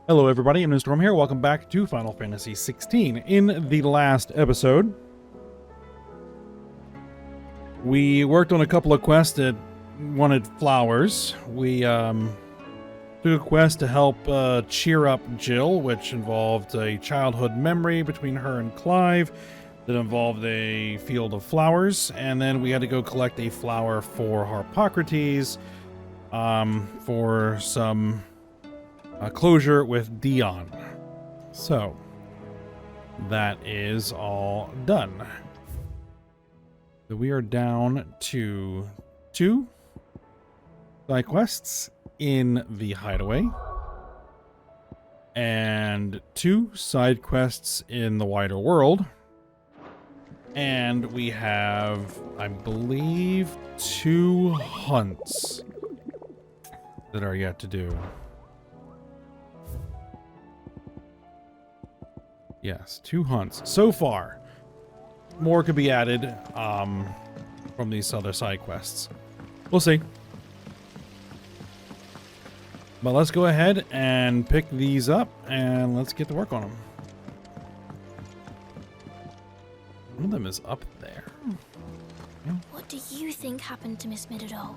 Hello everybody, I'm Storm here. Welcome back to Final Fantasy XVI. In the last episode, we worked on a couple of quests that wanted flowers. We took a quest to help cheer up Jill, which involved a childhood memory between her and Clive that involved a field of flowers, and then we had to go collect a flower for Harpocrates for some closure with Dion. So that is all done. So we are down to 2 side quests in the hideaway and 2 side quests in the wider world. And we have, I believe, 2 hunts that are yet to do. Yes, 2 hunts. So far, more could be added from these other side quests. We'll see. But let's go ahead and pick these up and let's get to work on them. One of them is up there. Yeah. What do you think happened to Miss Midadol?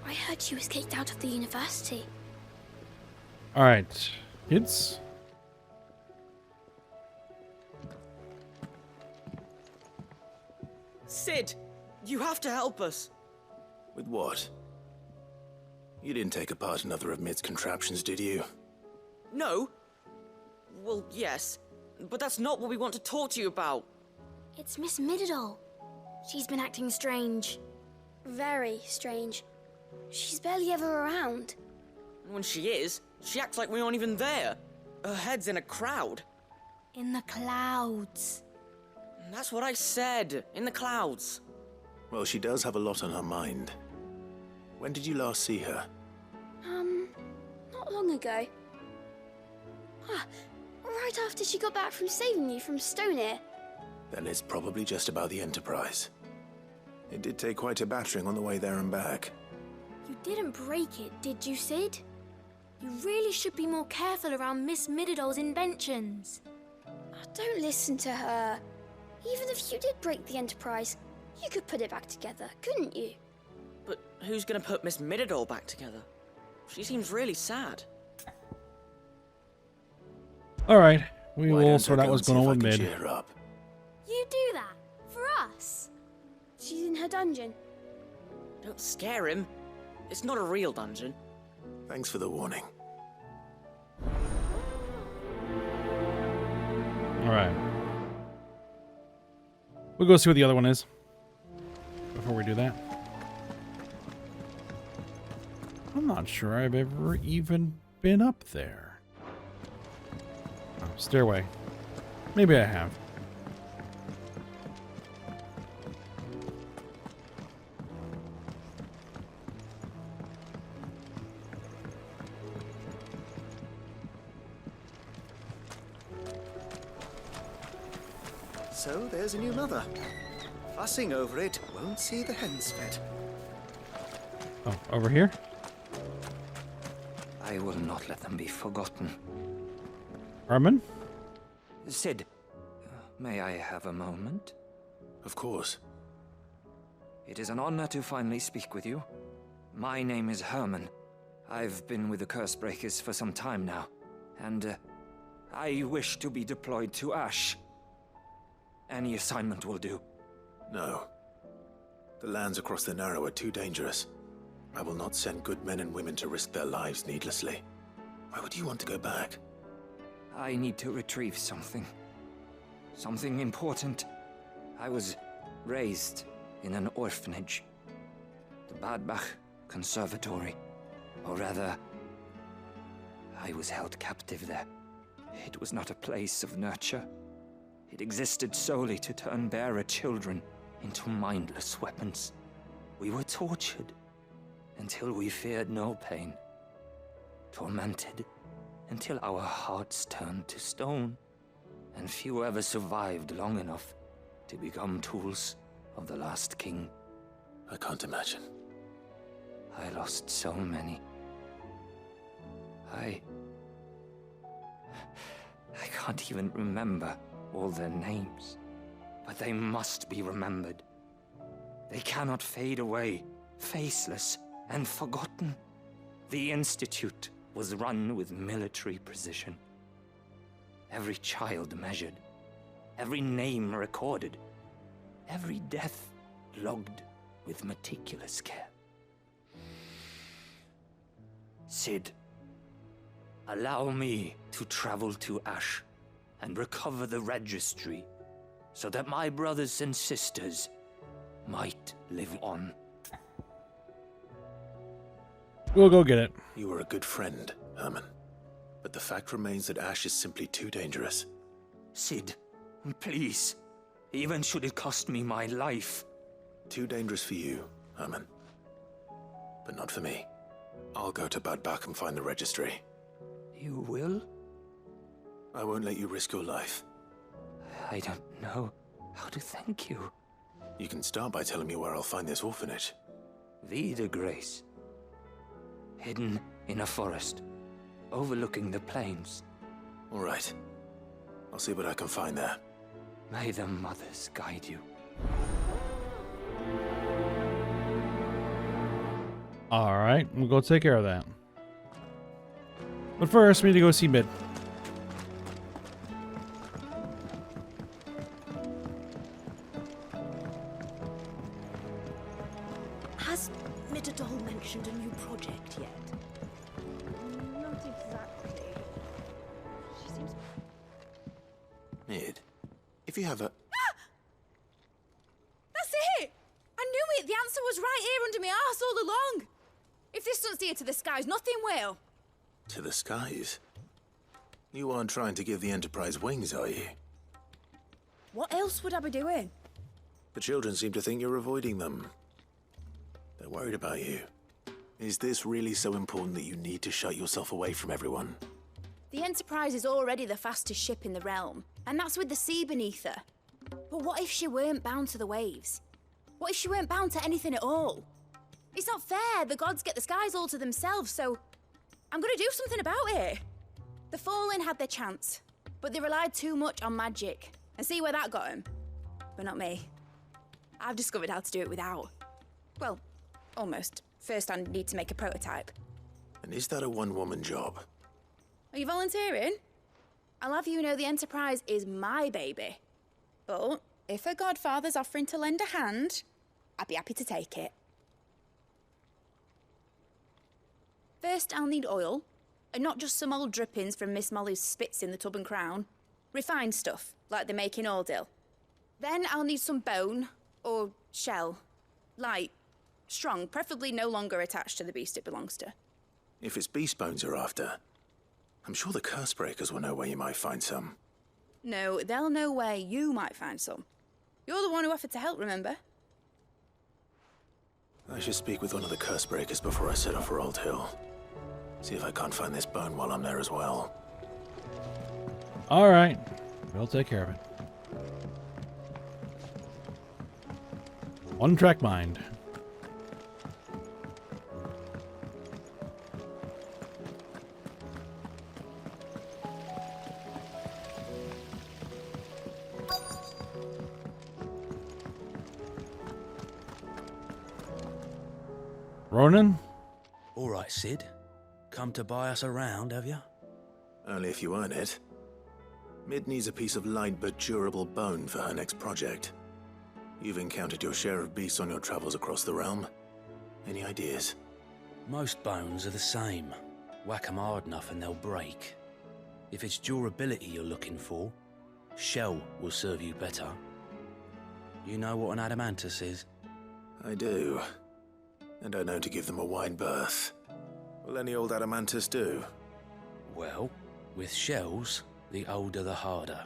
I heard she was kicked out of the university. Alright, kids. Sid, you have to help us. With what? You didn't take apart another of Mid's contraptions, did you? No. Well, yes, but that's not what we want to talk to you about. It's Miss Midadol. She's been acting strange. Very strange. She's barely ever around. And when she is, she acts like we aren't even there. Her head's in a crowd. In the clouds. That's what I said, in the clouds. Well, she does have a lot on her mind. When did you last see her? Not long ago. Right after she got back from saving you from Stonehenge. Then it's probably just about the Enterprise. It did take quite a battering on the way there and back. You didn't break it, did you, Sid? You really should be more careful around Miss Midadol's inventions. Don't listen to her. Even if you did break the Enterprise, you could put it back together, couldn't you? But who's gonna put Miss Midadol back together? She seems really sad. Alright, we Why will don't sort I out go what's and going on see with if I Mid. can cheer her up? You do that? For us? She's in her dungeon. Don't scare him. It's not a real dungeon. Thanks for the warning. Alright. We'll go see what the other one is before we do that. I'm not sure I've ever even been up there. Oh, stairway. Maybe I have. So there's a new mother. Fussing over it won't see the hens fed. Oh, over here? I will not let them be forgotten. Armin? Sid, may I have a moment? Of course. It is an honor to finally speak with you. My name is Herman. I've been with the Cursebreakers for some time now, and I wish to be deployed to Ash. Any assignment will do. No. The lands across the Narrow are too dangerous. I will not send good men and women to risk their lives needlessly. Why would you want to go back? I need to retrieve something. Something important. I was raised in an orphanage. The Badbach Conservatory. Or rather, I was held captive there. It was not a place of nurture. It existed solely to turn bearer children into mindless weapons. We were tortured until we feared no pain. Tormented until our hearts turned to stone. And few ever survived long enough to become tools of the last king. I can't imagine. I lost so many. can't even remember all their names. But they must be remembered. They cannot fade away, faceless and forgotten. The Institute was run with military precision. Every child measured, every name recorded, every death logged with meticulous care. Sid, allow me to travel to Ash and recover the registry so that my brothers and sisters might live on. We'll go get it. You were a good friend, Herman. But the fact remains that Ash is simply too dangerous. Sid, please, even should it cost me my life. Too dangerous for you, Herman. But not for me. I'll go to Bad Bach and find the registry. You will? I won't let you risk your life. I don't know how to thank you. You can start by telling me where I'll find this orphanage. Vie de Grace. Hidden in a forest, overlooking the plains. All right. I'll see what I can find there. May the mothers guide you. Alright, we'll go take care of that. But first, we need to go see Mid. Has Midadol mentioned a new project yet? Not exactly. She seems... Mid, if you have a... That's it! I knew it! The answer was right here under my arse all along! If this doesn't steer to the skies, nothing will. To the skies? You aren't trying to give the Enterprise wings, are you? What else would I be doing? The children seem to think you're avoiding them. They're worried about you. Is this really so important that you need to shut yourself away from everyone? The Enterprise is already the fastest ship in the realm, and that's with the sea beneath her. But what if she weren't bound to the waves? What if she weren't bound to anything at all? It's not fair. The gods get the skies all to themselves, so I'm gonna do something about it. The Fallen had their chance, but they relied too much on magic. And see where that got them? But not me. I've discovered how to do it without. Well, almost. First, I need to make a prototype. And is that a one-woman job? Are you volunteering? I'll have you know the Enterprise is my baby. But if a godfather's offering to lend a hand, I'd be happy to take it. First, I'll need oil, and not just some old drippings from Miss Molly's spits in the Tub and Crown. Refined stuff, like they make in Ordil. Then I'll need some bone, or shell. Light, strong, preferably no longer attached to the beast it belongs to. If it's beast bones you're after, I'm sure the curse breakers will know where you might find some. No, they'll know where you might find some. You're the one who offered to help, remember? I should speak with one of the curse breakers before I set off for Old Hill. See if I can't find this bone while I'm there as well. Alright, we'll take care of it. One track mind. Ronan? All right, Sid. Come to buy us around, have you? Only if you earn it. Mid needs a piece of light but durable bone for her next project. You've encountered your share of beasts on your travels across the realm. Any ideas? Most bones are the same. Whack 'em hard enough and they'll break. If it's durability you're looking for, shell will serve you better. You know what an adamantus is? I do. And I know to give them a wide berth. Will any old adamantus do? Well, with shells, the older the harder.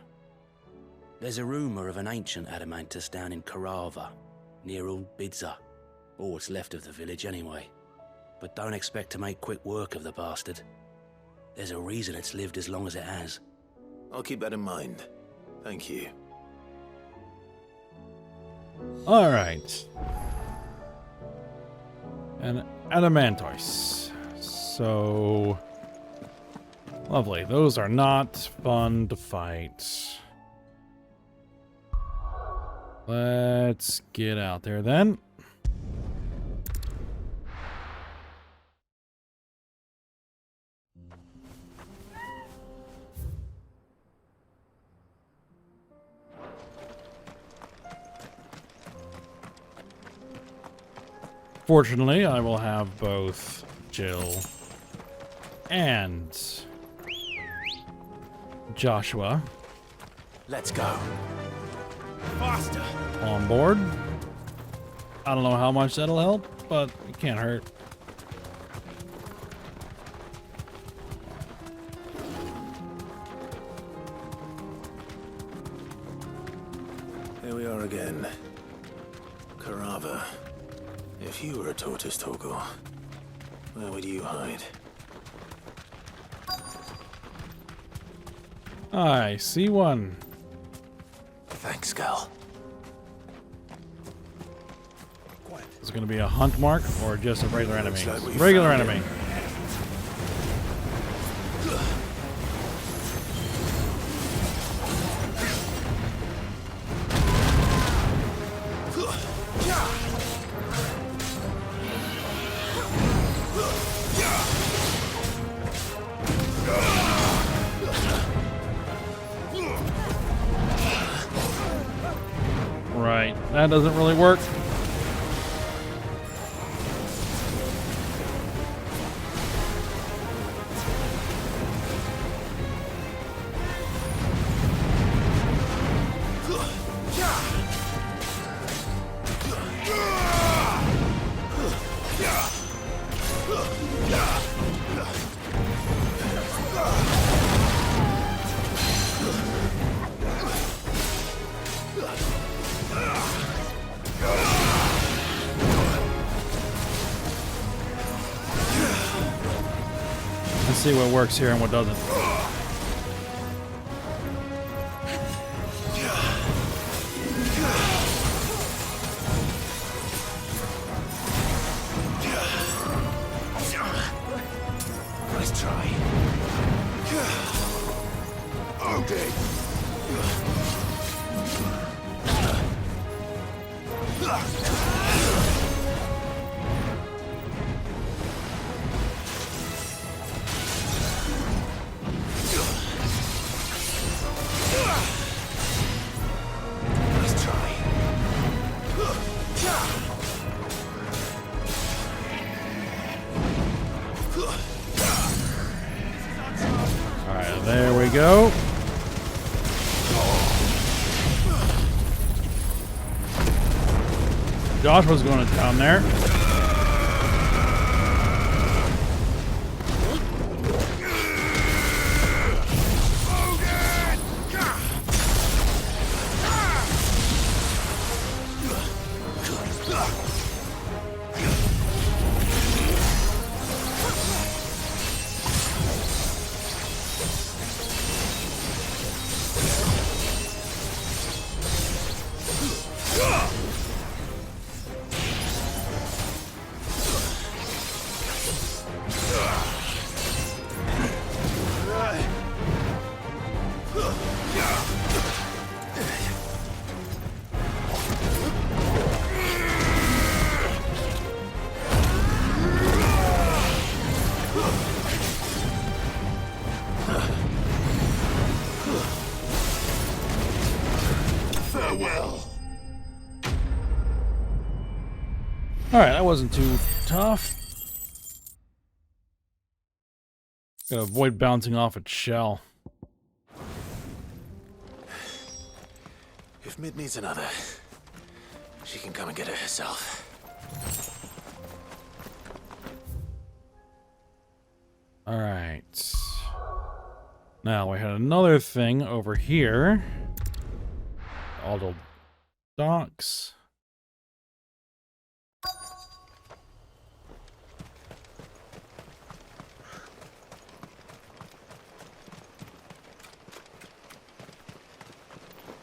There's a rumour of an ancient adamantus down in Karava, near Old Bidza, or what's left of the village anyway. But don't expect to make quick work of the bastard. There's a reason it's lived as long as it has. I'll keep that in mind. Thank you. Alright. An adamantoise. So... Lovely. Those are not fun to fight. Let's get out there then. Fortunately, I will have both Jill and Joshua Let's go. Faster. on board. I don't know how much that'll help, but it can't hurt. Here we are again. Carava. If you were a tortoise, Torgor, where would you hide? I see one. Thanks, Gal. Is it going to be a hunt mark or just a regular enemy? Looks like we Regular found enemy. Right, that doesn't really work. Let's see what works here and what doesn't. Nice try. Okay. Nice try. All right, there we go. Joshua's going to town there. All right, that wasn't too tough. Gotta avoid bouncing off its shell. If Mid needs another, she can come and get it herself. All right. Now we had another thing over here. Aldo docks.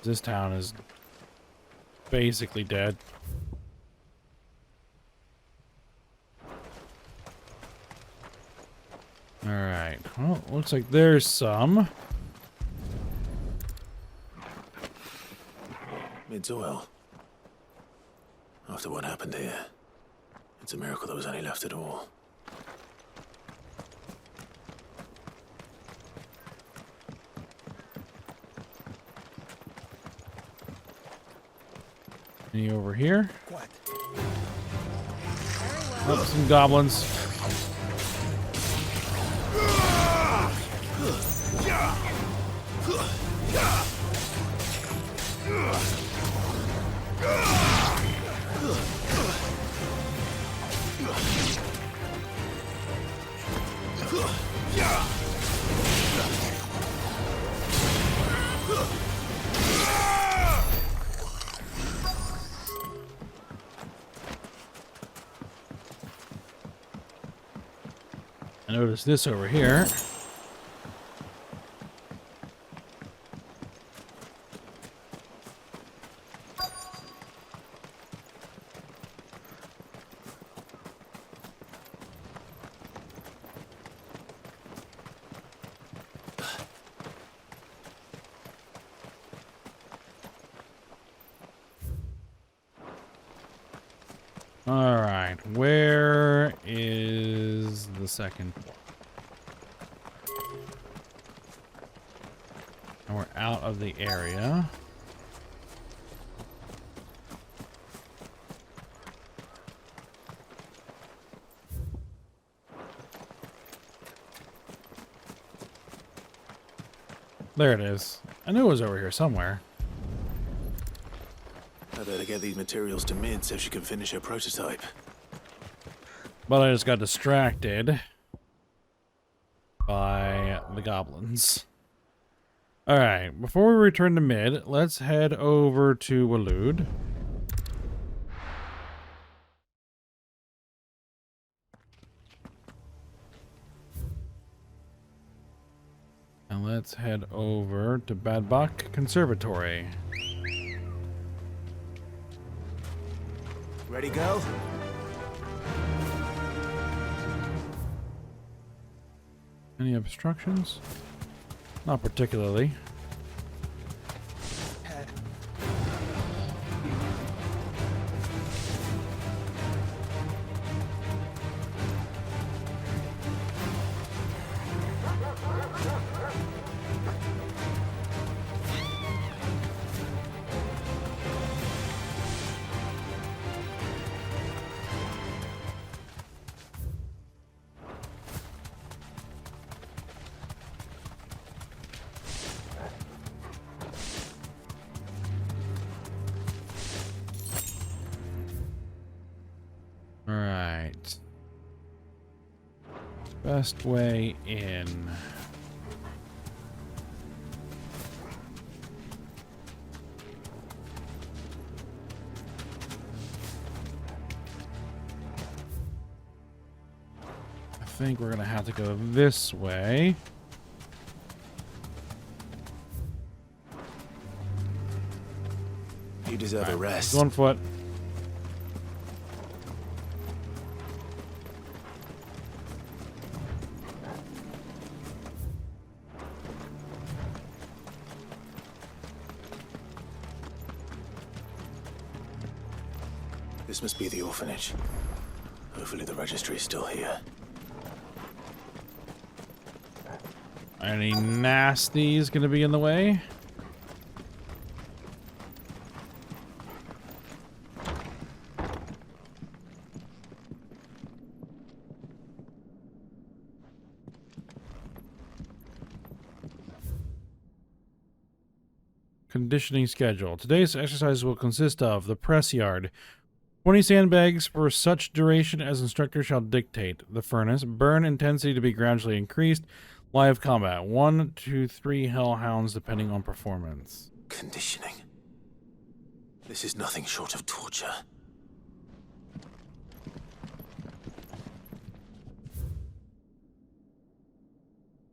This town is basically dead. Alright. Well, looks like there's some. Mid's oil. After what happened here, it's a miracle there was any left at all. Any over here? Quiet. Oh, some goblins. I noticed this over here. All right, where is the second floor? And we're out of the area. There it is. I knew it was over here somewhere. I better get these materials to Mid so she can finish her prototype. But I just got distracted by the goblins. Alright, before we return to Mid, let's head over to Waloed. And let's head over to Badbach Conservatory. Ready, go? Any obstructions? Not particularly. Head. Alright. Best way in. I think we're gonna have to go this way. You deserve a rest. 1 foot. This must be the orphanage. Hopefully the registry is still here. Any nasties gonna be in the way? Conditioning schedule. Today's exercise will consist of the press yard. 20 sandbags for such duration as instructor shall dictate. The furnace. Burn intensity to be gradually increased. Live combat. 1 to 3 hellhounds depending on performance. Conditioning. This is nothing short of torture.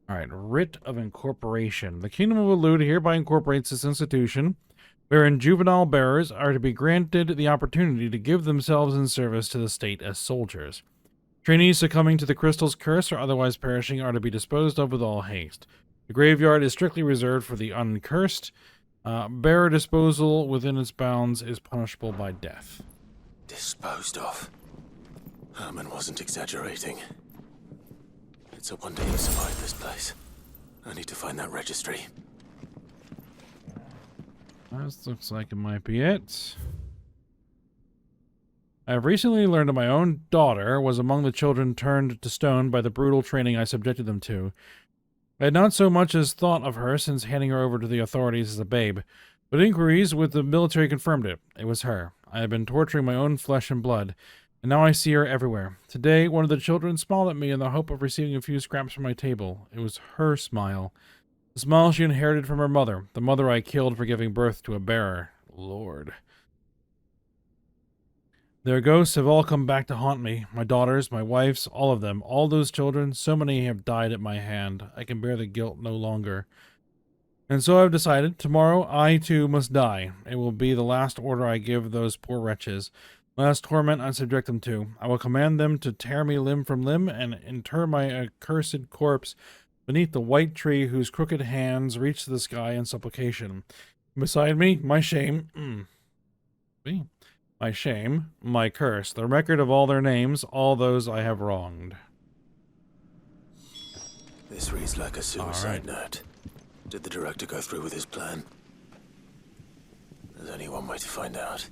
Alright, writ of incorporation. The Kingdom of Waloed hereby incorporates this institution, wherein juvenile bearers are to be granted the opportunity to give themselves in service to the state as soldiers. Trainees succumbing to the crystal's curse or otherwise perishing are to be disposed of with all haste. The graveyard is strictly reserved for the uncursed. Bearer disposal within its bounds is punishable by death. Disposed of. Herman wasn't exaggerating. It's a wonder you survived this place. I need to find that registry. This looks like it might be it. I have recently learned that my own daughter was among the children turned to stone by the brutal training I subjected them to. I had not so much as thought of her since handing her over to the authorities as a babe, but inquiries with the military confirmed it. It was her. I had been torturing my own flesh and blood, and now I see her everywhere. Today, one of the children smiled at me in the hope of receiving a few scraps from my table. It was her smile. The smile she inherited from her mother, the mother I killed for giving birth to a bearer. Lord. Their ghosts have all come back to haunt me. My daughters, my wives, all of them. All those children, so many have died at my hand. I can bear the guilt no longer. And so I've decided, tomorrow I too must die. It will be the last order I give those poor wretches. Last torment I subject them to. I will command them to tear me limb from limb and inter my accursed corpse beneath the white tree whose crooked hands reach to the sky in supplication. Beside me, my shame... My shame, my curse, the record of all their names, all those I have wronged. This reads like a suicide note. Did the director go through with his plan? There's only one way to find out.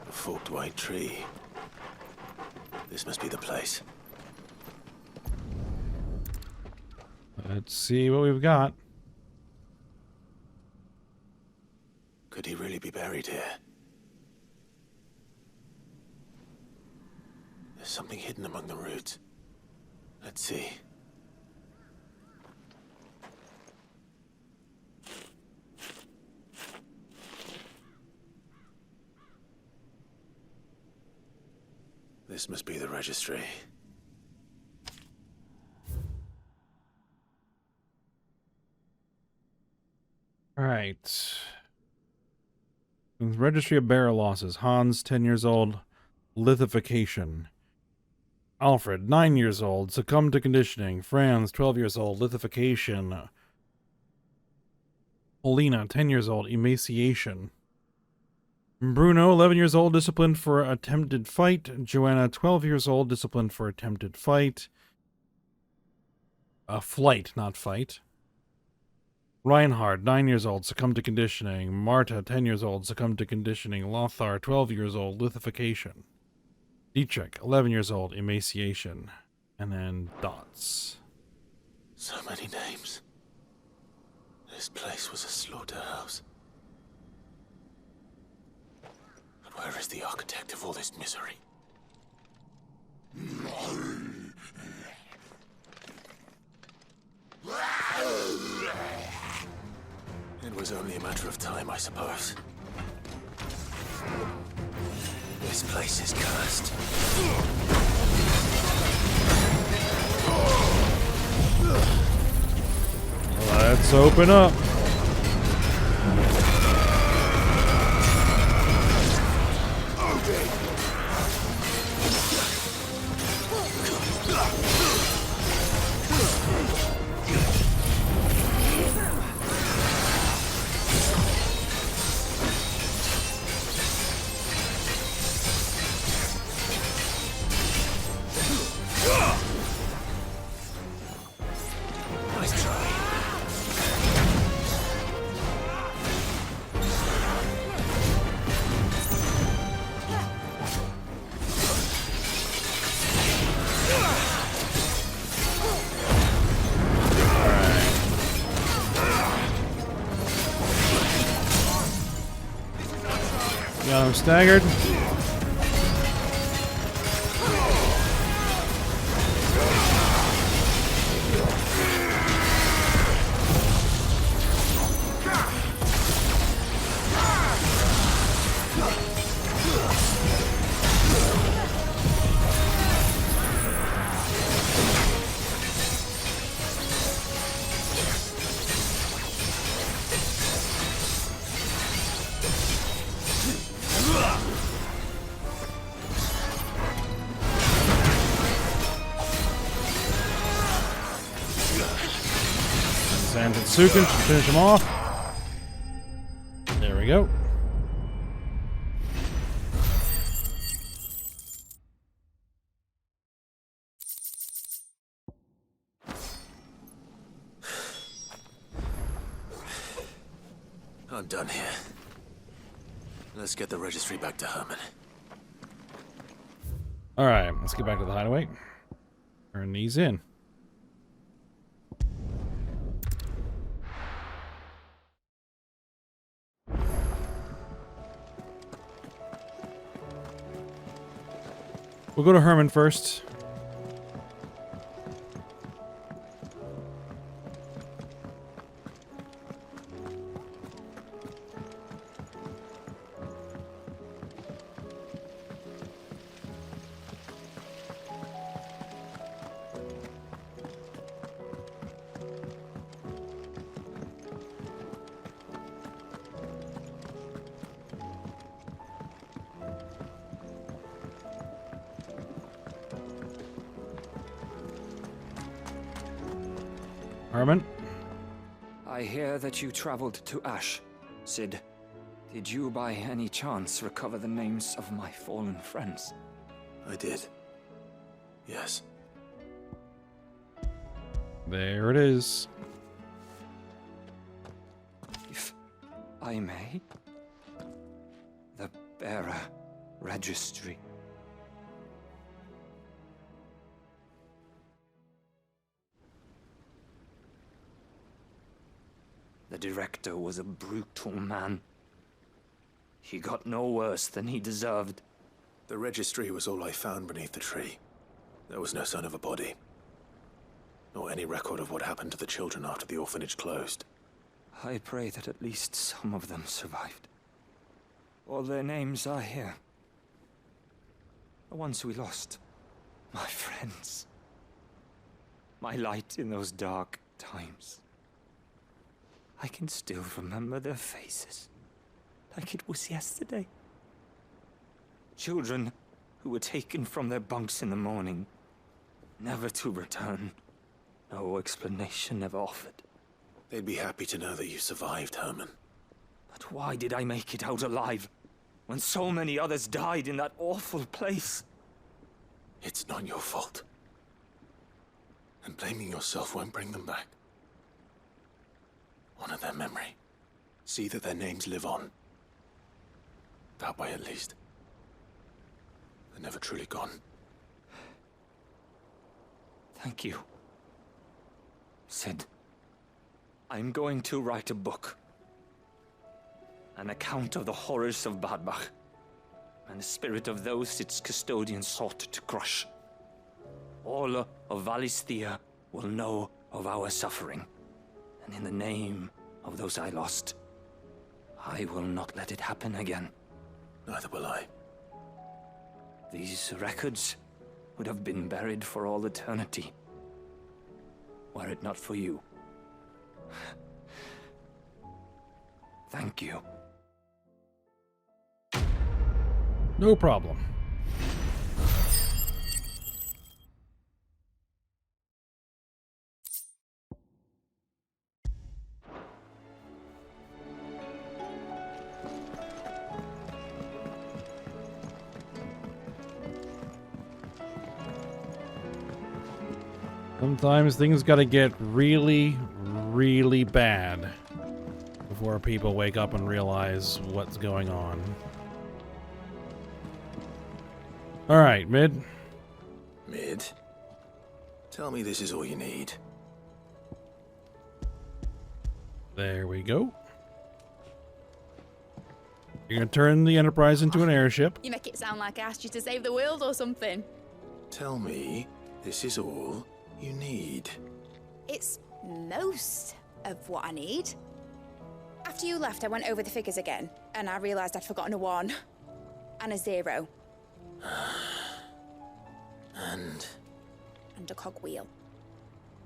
Forked white tree. This must be the place. Let's see what we've got. Could he really be buried here? There's something hidden among the roots. Let's see. This must be the registry. Alright. Registry of bearer losses. Hans, 10 years old. Lithification. Alfred, 9 years old. Succumbed to conditioning. Franz, 12 years old. Lithification. Polina, 10 years old. Emaciation. Bruno, 11 years old, disciplined for attempted fight. Joanna, 12 years old, disciplined for attempted fight. Flight, not fight. Reinhard, 9 years old, succumbed to conditioning. Marta, 10 years old, succumbed to conditioning. Lothar, 12 years old, lithification. Dietrich, 11 years old, emaciation. And then dots. So many names. This place was a slaughterhouse. But where is the architect of all this misery? It was only a matter of time, I suppose. This place is cursed. Let's open up. Nice try. Got him staggered. Sukin should finish him off. There we go. I'm done here. Let's get the registry back to Herman. Alright, let's get back to the hideaway. Turn these in. We'll go to Herman first. Herman? I hear that you traveled to Ash, Sid. Did you by any chance recover the names of my fallen friends? I did. Yes. There it is. If I may? The bearer registry. The director was a brutal man. He got no worse than he deserved. The registry was all I found beneath the tree. There was no sign of a body. Nor any record of what happened to the children after the orphanage closed. I pray that at least some of them survived. All their names are here. The ones we lost. My friends. My light in those dark times. I can still remember their faces, like it was yesterday. Children who were taken from their bunks in the morning, never to return. No explanation ever offered. They'd be happy to know that you survived, Herman. But why did I make it out alive, when so many others died in that awful place? It's not your fault. And blaming yourself won't bring them back. Honor their memory. See that their names live on. That way, at least. They're never truly gone. Thank you. Sid, I'm going to write a book. An account of the horrors of Badbach, and the spirit of those its custodians sought to crush. All of Valisthea will know of our suffering. And in the name of those I lost, I will not let it happen again. Neither will I. These records would have been buried for all eternity, were it not for you. Thank you. No problem. Sometimes things gotta get really, really bad before people wake up and realize what's going on. Alright, Mid. Mid? Tell me this is all you need. There we go. You're gonna turn the Enterprise into an airship. You make it sound like I asked you to save the world or something. Tell me this is all you need. It's most of what I need. After you left, I went over the figures again, and I realised I'd forgotten a 1 and a 0. And And a cogwheel.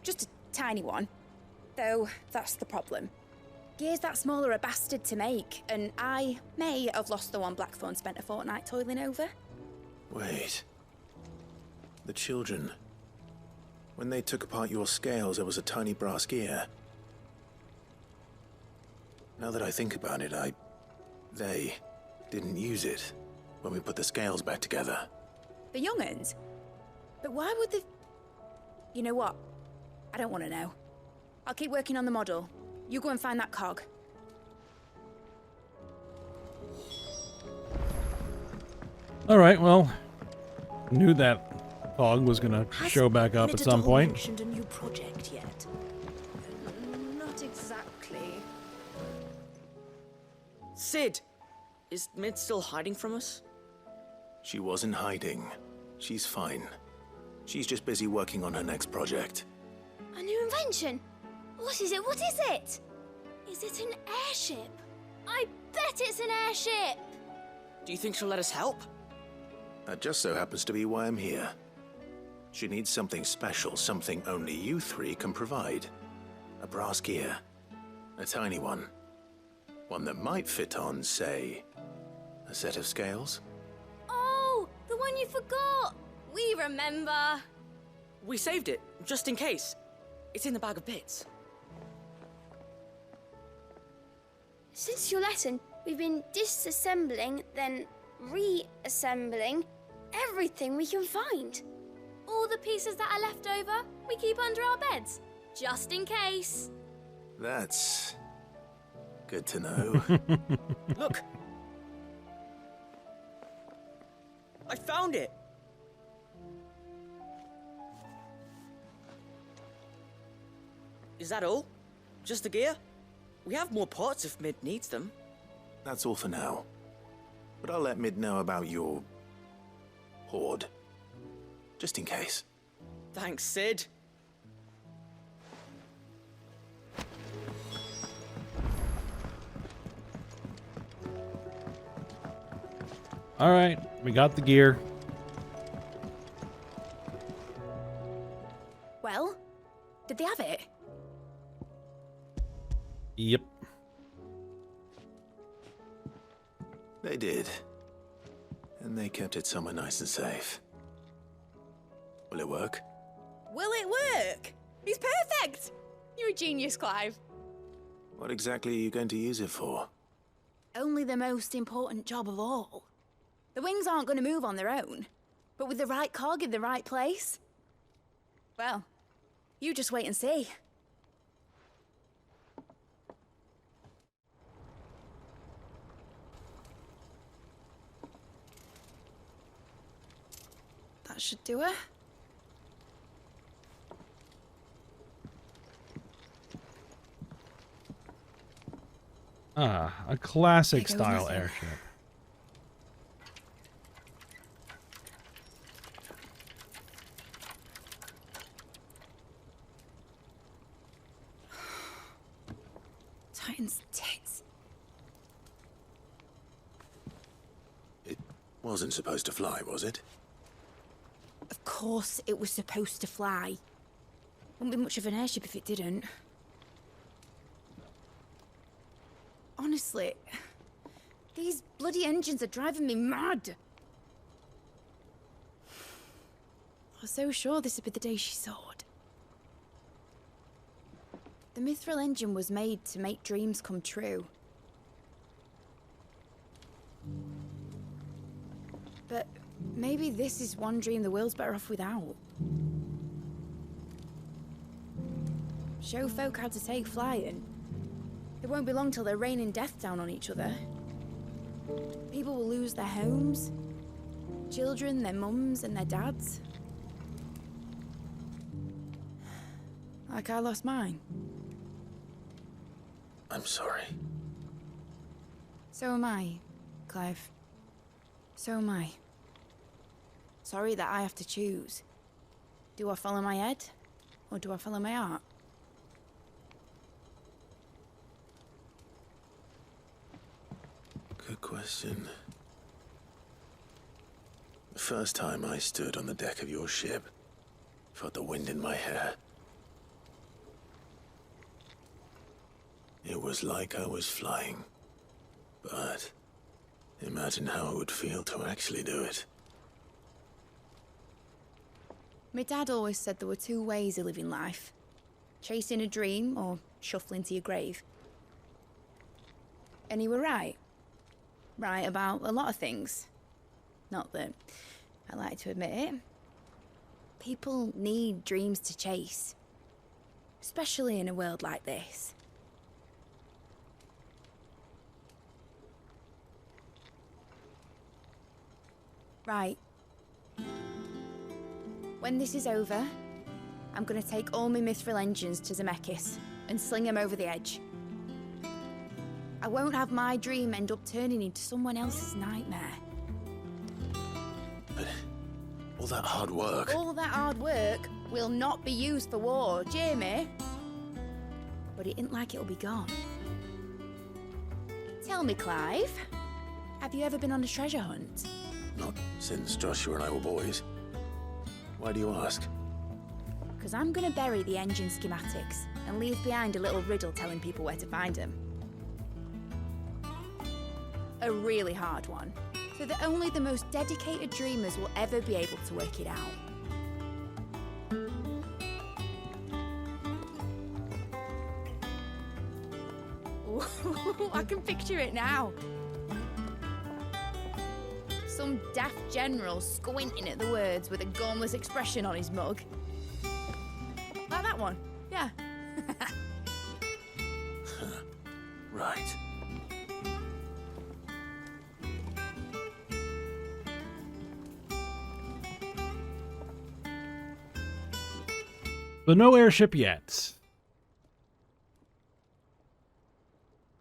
Just a tiny one. Though, that's the problem. Gears that small are a bastard to make, and I may have lost the one Blackthorn spent a fortnight toiling over. wait. The children. When they took apart your scales, there was a tiny brass gear. Now that I think about it, they didn't use it when we put the scales back together. The young'uns? But why would they... You know what? I don't want to know. I'll keep working on the model. You go and find that cog. All right, well, knew that cog was gonna show back up at some point. Mentioned a new project yet? Not exactly. Sid! Is Mid still hiding from us? She wasn't hiding. She's fine. She's just busy working on her next project. A new invention? What is it? What is it? Is it an airship? I bet it's an airship! Do you think she'll let us help? That just so happens to be why I'm here. She needs something special, something only you three can provide. A brass gear. A tiny one. One that might fit on, say, a set of scales? Oh, the one you forgot! We remember! We saved it, just in case. It's in the bag of bits. Since your lesson, we've been disassembling, then reassembling everything we can find. All the pieces that are left over, we keep under our beds, just in case. That's good to know. Look! I found it! Is that all? Just the gear? We have more parts if Mid needs them. That's all for now. But I'll let Mid know about your hoard. Just in case. Thanks, Sid. All right, we got the gear. Well, did they have it? Yep. They did. And they kept it somewhere nice and safe. Will it work? Will it work? He's perfect! You're a genius, Clive. What exactly are you going to use it for? Only the most important job of all. The wings aren't going to move on their own. But with the right cog in the right place... Well, you just wait and see. That should do it. Ah, a classic There goes style nothing. airship. Titan's tits. It wasn't supposed to fly, was it? Of course it was supposed to fly. Wouldn't be much of an airship if it didn't. Honestly, these bloody engines are driving me mad. I was so sure this would be the day she soared. The mithril engine was made to make dreams come true. But maybe this is one dream the world's better off without. Show folk how to take flying. It won't be long till they're raining death down on each other. People will lose their homes. Children, their mums and their dads. Like I lost mine. I'm sorry. So am I, Clive. So am I. Sorry that I have to choose. Do I follow my head, or do I follow my heart? Good question. The first time I stood on the deck of your ship, felt the wind in my hair. It was like I was flying. But imagine how it would feel to actually do it. My dad always said there were two ways of living life. Chasing a dream or shuffling to your grave. And he were right. Right about a lot of things. Not that I like to admit it. People need dreams to chase. Especially in a world like this. Right. When this is over, I'm gonna take all my mithril engines to Zemeckis and sling them over the edge. I won't have my dream end up turning into someone else's nightmare. But all that hard work... All that hard work will not be used for war, Jamie. But it ain't like it'll be gone. Tell me, Clive, have you ever been on a treasure hunt? Not since Joshua and I were boys. Why do you ask? Because I'm gonna bury the engine schematics and leave behind a little riddle telling people where to find them. A really hard one, so that only the most dedicated dreamers will ever be able to work it out. Ooh, I can picture it now. Some daft general squinting at the words with a gormless expression on his mug. Like that one, yeah. Right. So no airship yet.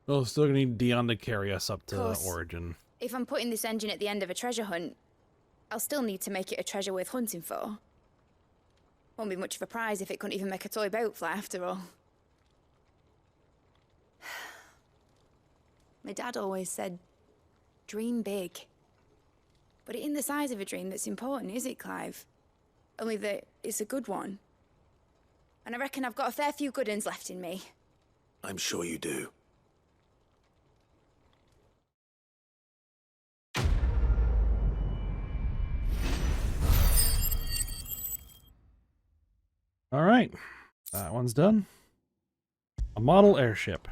We're still gonna need Dion to carry us up to Origin. If I'm putting this engine at the end of a treasure hunt, I'll still need to make it a treasure worth hunting for. Won't be much of a prize if it couldn't even make a toy boat fly after all. My dad always said, dream big. But it ain't the size of a dream that's important, is it, Clive? Only that it's a good one. And I reckon I've got a fair few good uns left in me. I'm sure you do. All right, that one's done. A model airship.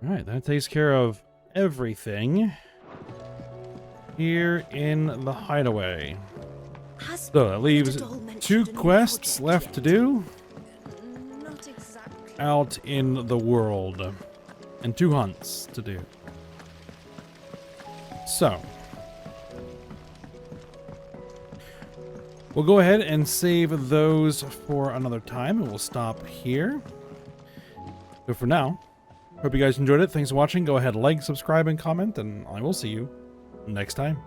All right, that takes care of everything here in the hideaway. So that leaves 2 quests left to do out in the world, and 2 hunts to do. So we'll go ahead and save those for another time, and we'll stop here. But for now, hope you guys enjoyed it. Thanks for watching. Go ahead, like, subscribe, and comment, and I will see you next time.